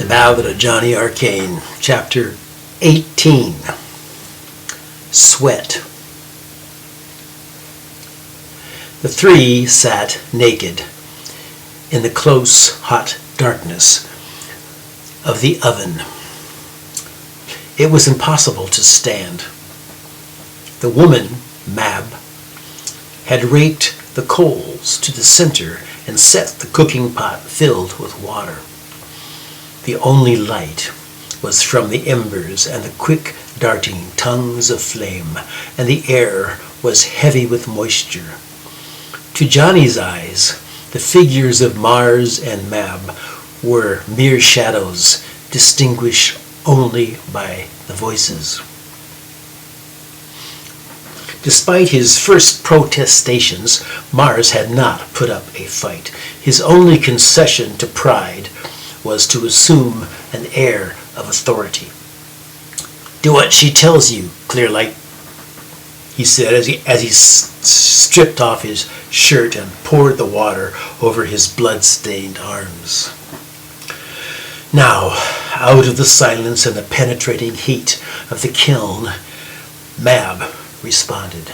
Ballad of Johnny Arcane, Chapter 18, Sweat. The three sat naked in the close, hot darkness of the oven. It was impossible to stand. The woman, Mab, had raked the coals to the center and set the cooking pot filled with water. The only light was from the embers and the quick darting tongues of flame, and the air was heavy with moisture. To Johnny's eyes, the figures of Mars and Mab were mere shadows, distinguished only by the voices. Despite his first protestations, Mars had not put up a fight. His only concession to pride was to assume an air of authority. "Do what she tells you, Clearlight," he said as he stripped off his shirt and poured the water over his blood-stained arms. Now, out of the silence and the penetrating heat of the kiln, Mab responded.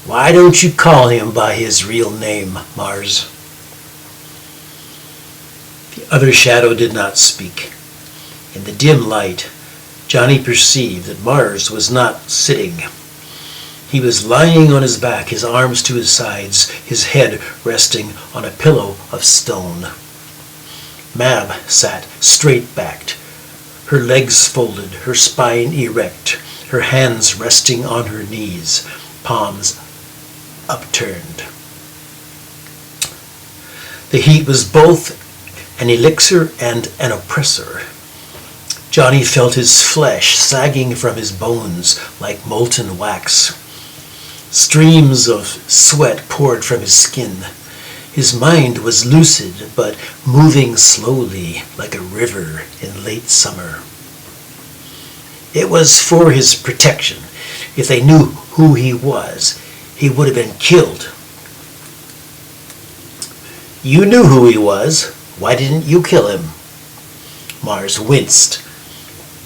"Why don't you call him by his real name, Mars?" The other shadow did not speak. In the dim light, Johnny perceived that Mars was not sitting. He was lying on his back, his arms to his sides, his head resting on a pillow of stone. Mab sat straight-backed, her legs folded, her spine erect, her hands resting on her knees, palms upturned. The heat was both an elixir and an oppressor. Johnny felt his flesh sagging from his bones like molten wax. Streams of sweat poured from his skin. His mind was lucid, but moving slowly like a river in late summer. It was for his protection. If they knew who he was, he would have been killed. "You knew who he was. Why didn't you kill him?" Mars winced.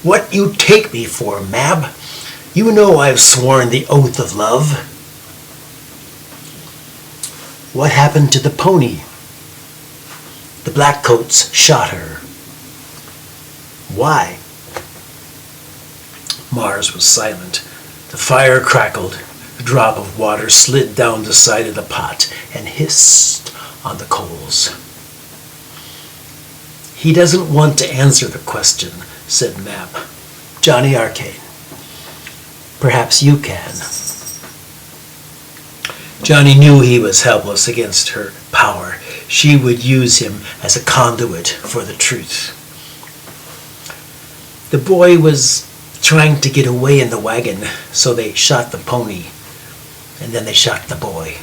"What you take me for, Mab? You know I've sworn the oath of love." "What happened to the pony?" "The Blackcoats shot her." "Why?" Mars was silent. The fire crackled. A drop of water slid down the side of the pot and hissed on the coals. "He doesn't want to answer the question," said Mab. "Johnny Arcane, perhaps you can." Johnny knew he was helpless against her power. She would use him as a conduit for the truth. The boy was trying to get away in the wagon, so they shot the pony, and then they shot the boy.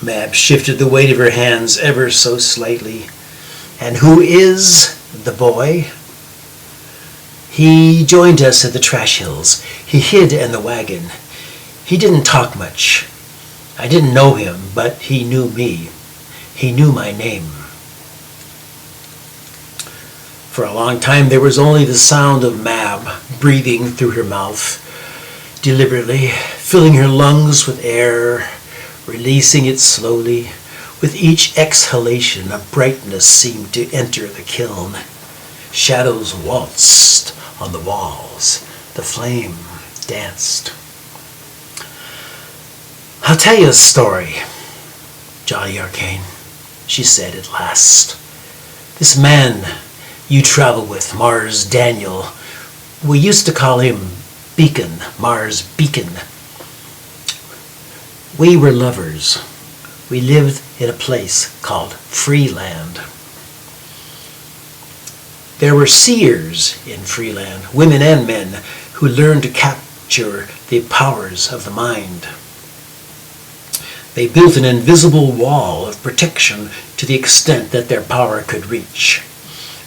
Mab shifted the weight of her hands ever so slightly. "And who is the boy?" "He joined us at the trash hills. He hid in the wagon. He didn't talk much. I didn't know him, but he knew me. He knew my name." For a long time there was only the sound of Mab breathing through her mouth, deliberately, filling her lungs with air, releasing it slowly. With each exhalation, a brightness seemed to enter the kiln. Shadows waltzed on the walls. The flame danced. "I'll tell you a story, Johnny Arcane," she said at last. "This man you travel with, Mars Daniel, we used to call him Beacon, Mars Beacon. We were lovers. We lived in a place called Freeland. There were seers in Freeland, women and men, who learned to capture the powers of the mind. They built an invisible wall of protection to the extent that their power could reach.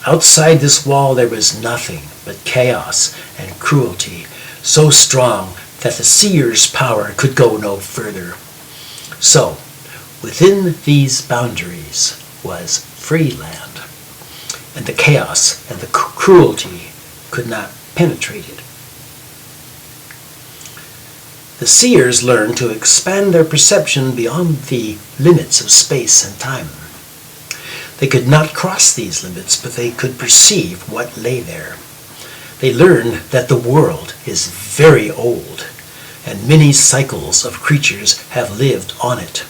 Outside this wall there was nothing but chaos and cruelty, so strong that the seer's power could go no further. So, within these boundaries, was free land, and the chaos and the cruelty could not penetrate it. The seers learned to expand their perception beyond the limits of space and time. They could not cross these limits, but they could perceive what lay there. They learned that the world is very old, and many cycles of creatures have lived on it.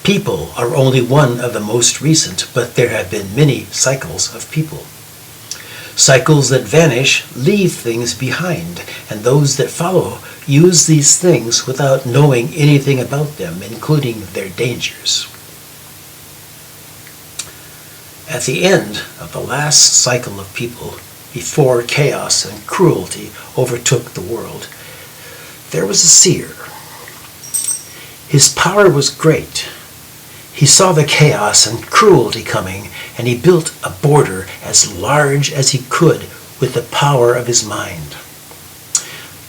People are only one of the most recent, but there have been many cycles of people. Cycles that vanish leave things behind, and those that follow use these things without knowing anything about them, including their dangers. At the end of the last cycle of people, before chaos and cruelty overtook the world, there was a seer. His power was great. He saw the chaos and cruelty coming, and he built a border as large as he could with the power of his mind.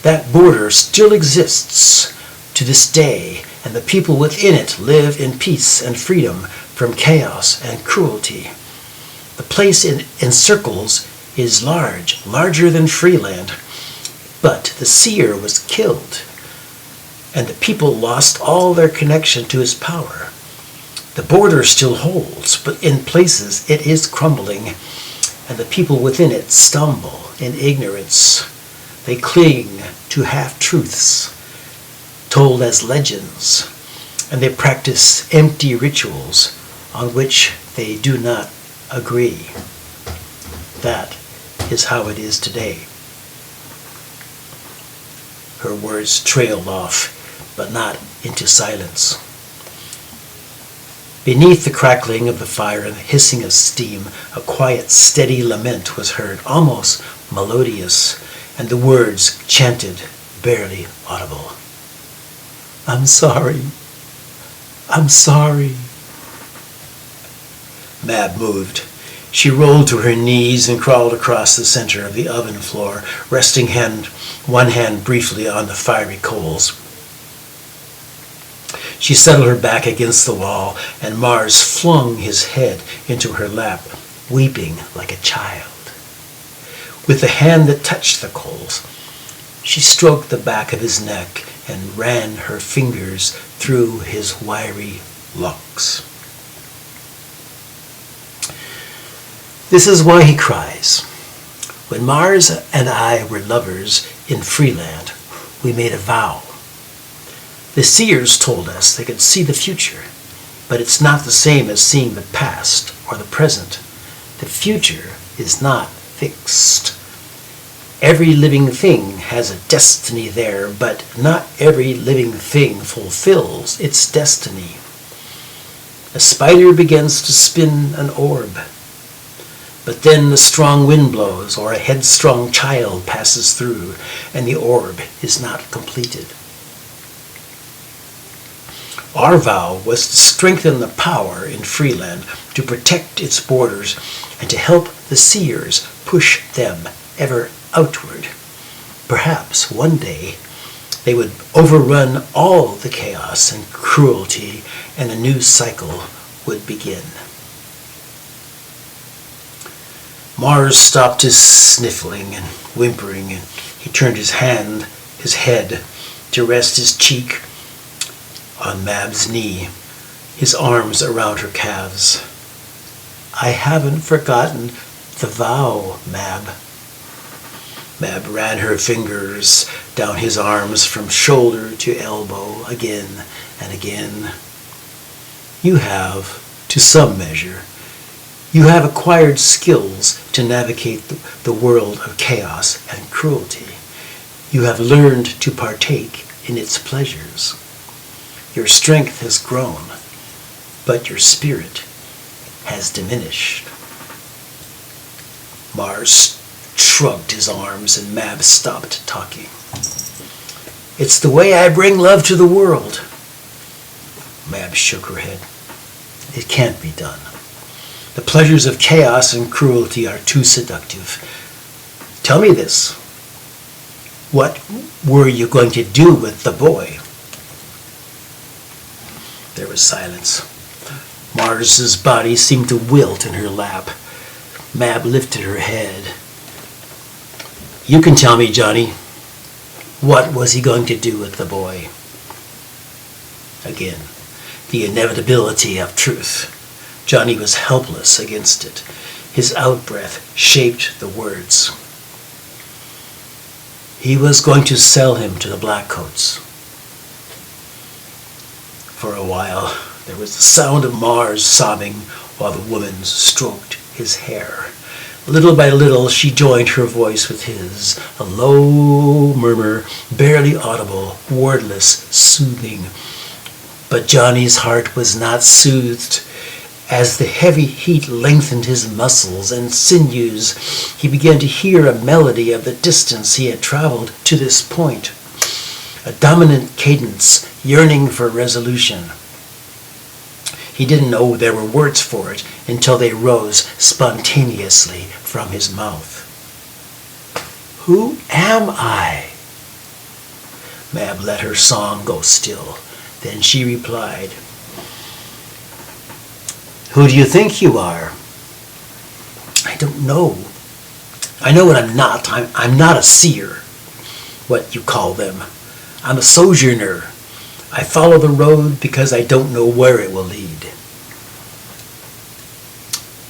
That border still exists to this day, and the people within it live in peace and freedom from chaos and cruelty. The place it encircles is large, larger than Freeland, but the seer was killed, and the people lost all their connection to his power. The border still holds, but in places it is crumbling, and the people within it stumble in ignorance. They cling to half-truths, told as legends, and they practice empty rituals on which they do not agree. That is how it is today. Her words trailed off, but not into silence. Beneath the crackling of the fire and the hissing of steam, a quiet, steady lament was heard, almost melodious, and the words chanted, barely audible. I'm sorry. I'm sorry. Mab moved. She rolled to her knees and crawled across the center of the oven floor, resting one hand briefly on the fiery coals. She settled her back against the wall, and Mars flung his head into her lap, weeping like a child. With the hand that touched the coals, she stroked the back of his neck and ran her fingers through his wiry locks. This is why he cries. When Mars and I were lovers in Freeland, we made a vow. The seers told us they could see the future, but it's not the same as seeing the past or the present. The future is not fixed. Every living thing has a destiny there, but not every living thing fulfills its destiny. A spider begins to spin an orb, but then the strong wind blows or a headstrong child passes through, and the orb is not completed. Our vow was to strengthen the power in Freeland, to protect its borders, and to help the seers push them ever outward. Perhaps one day they would overrun all the chaos and cruelty, and a new cycle would begin. Mars stopped his sniffling and whimpering, and he turned his head, to rest his cheek on Mab's knee, his arms around her calves. I haven't forgotten the vow, Mab. Mab ran her fingers down his arms from shoulder to elbow again and again. You have, to some measure, you have acquired skills to navigate the world of chaos and cruelty. You have learned to partake in its pleasures. Your strength has grown, but your spirit has diminished. Mars shrugged his arms, and Mab stopped talking. It's the way I bring love to the world. Mab shook her head. It can't be done. The pleasures of chaos and cruelty are too seductive. Tell me this. What were you going to do with the boy? There was silence. Mars's body seemed to wilt in her lap. Mab lifted her head. You can tell me, Johnny. What was he going to do with the boy? Again, the inevitability of truth. Johnny was helpless against it. His outbreath shaped the words. He was going to sell him to the Blackcoats. For a while, there was the sound of Mars sobbing while the woman stroked his hair. Little by little, she joined her voice with his, a low murmur, barely audible, wordless, soothing. But Johnny's heart was not soothed. As the heavy heat lengthened his muscles and sinews, he began to hear a melody of the distance he had traveled to this point, a dominant cadence yearning for resolution. He didn't know there were words for it until they rose spontaneously from his mouth. Who am I? Mab let her song go still. Then she replied, Who do you think you are? I don't know. I know what I'm not. I'm not a seer, what you call them. I'm a sojourner. I follow the road because I don't know where it will lead.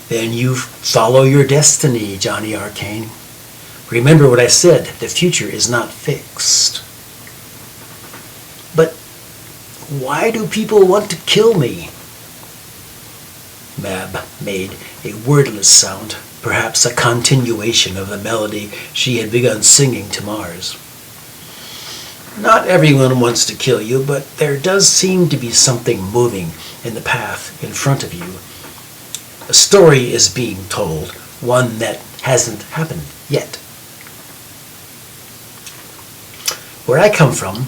Then you follow your destiny, Johnny Arcane. Remember what I said, the future is not fixed. But why do people want to kill me? Mab made a wordless sound, perhaps a continuation of the melody she had begun singing to Mars. Not everyone wants to kill you, but there does seem to be something moving in the path in front of you. A story is being told, one that hasn't happened yet. Where I come from,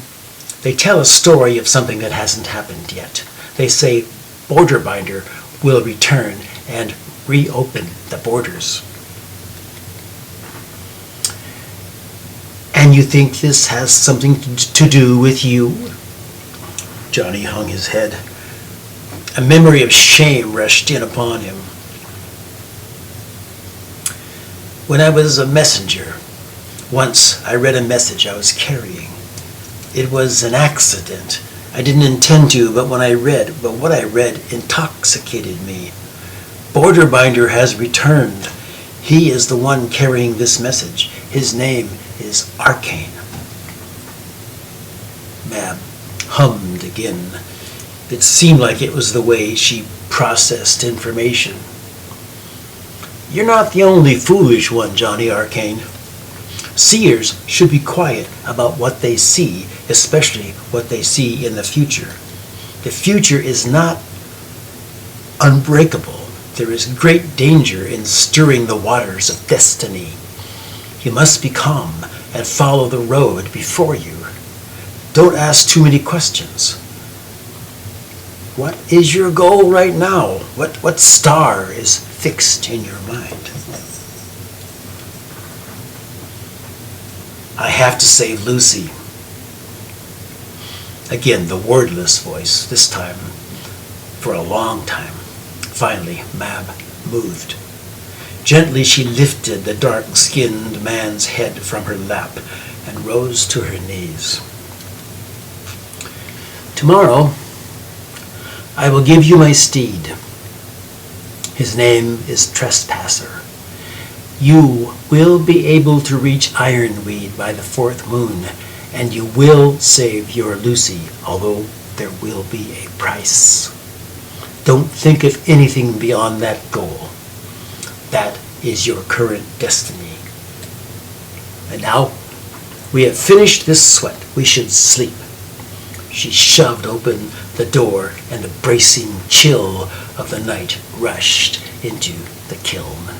they tell a story of something that hasn't happened yet. They say Borderbinder will return and reopen the borders. And you think this has something to do with you? Johnny hung his head. A memory of shame rushed in upon him. When I was a messenger, once I read a message I was carrying. It was an accident. I didn't intend to, but what I read intoxicated me. Borderbinder has returned. He is the one carrying this message. His name is Arcane. Mab hummed again. It seemed like it was the way she processed information. You're not the only foolish one, Johnny Arcane. Seers should be quiet about what they see, especially what they see in the future. The future is not unbreakable. There is great danger in stirring the waters of destiny. You must be calm and follow the road before you. Don't ask too many questions. What is your goal right now? What star is fixed in your mind? I have to save Lucy. Again, the wordless voice, this time for a long time. Finally, Mab moved. Gently she lifted the dark-skinned man's head from her lap and rose to her knees. Tomorrow, I will give you my steed. His name is Trespasser. You will be able to reach Ironweed by the 4th moon, and you will save your Lucy, although there will be a price. Don't think of anything beyond that goal. That is your current destiny. And now, we have finished this sweat. We should sleep. She shoved open the door, and the bracing chill of the night rushed into the kiln.